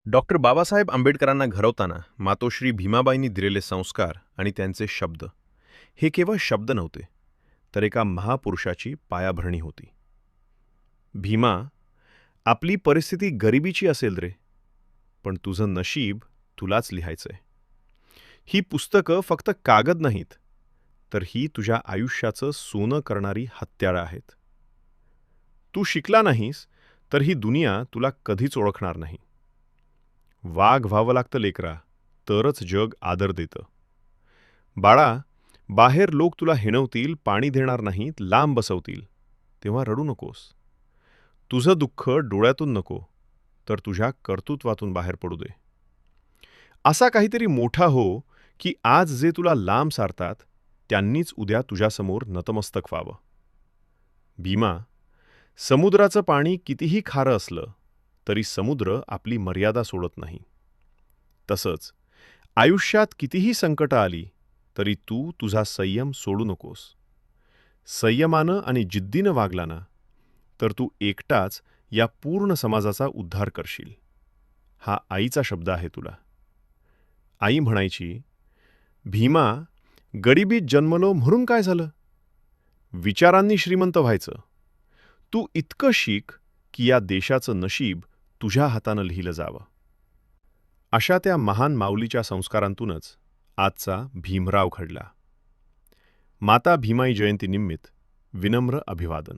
Doctor Babasaheb आंबेडकरांना घडवताना मातोश्री भीमाबाईंनी दिलेले संस्कार आणि त्यांचे शब्द हे केवळ शब्द नव्हते, तर एका महापुरुषाची पायाभरणी होती. भीमा, आपली परिस्थिती गरिबीची असेल रे, पण तुझं नशीब तुलाच लिहायचंय. ही पुस्तकं फक्त कागद नाहीत, तर ही तुझ्या आयुष्याचं सोनं करणारी हत्यारं आहेत. तू शिकला नाहीस, तर ही दुनिया तुला कधीच ओळखणार नाही. वाघ व्हावं लागतं लेकरा, तरच जग आदर देतं. बाळा, बाहेर लोक तुला हिणवतील, पाणी देणार नाहीत, लांब बसवतील, तेव्हा रडू नकोस. तुझं दुःख डोळ्यातून नको, तर तुझ्या कर्तृत्वातून बाहेर पडू दे. असा काहीतरी मोठा हो, की आज जे तुला लांब सारतात, त्यांनीच उद्या तुझ्यासमोर नतमस्तक व्हावं. भीमा, समुद्राचं पाणी कितीही खारं असलं, तरी समुद्र आपली मर्यादा सोडत नाही. तसंच आयुष्यात कितीही संकटं आली, तरी तू तुझा संयम सोडू नकोस. संयमानं आणि जिद्दीनं वागला ना, तर तू एकटाच या पूर्ण समाजाचा उद्धार करशील. हा आईचा शब्द आहे तुला. आई म्हणायची, भीमा, गरिबीत जन्मलो म्हणून काय झालं? विचारांनी श्रीमंत व्हायचं. तू इतकं शिक की या देशाचं नशीब तुझ्या हातानं लिहिलं जावं. अशा त्या महान माऊलीच्या संस्कारांतूनच आजचा भीमराव घडला. माता भीमाई जयंतीनिमित्त विनम्र अभिवादन.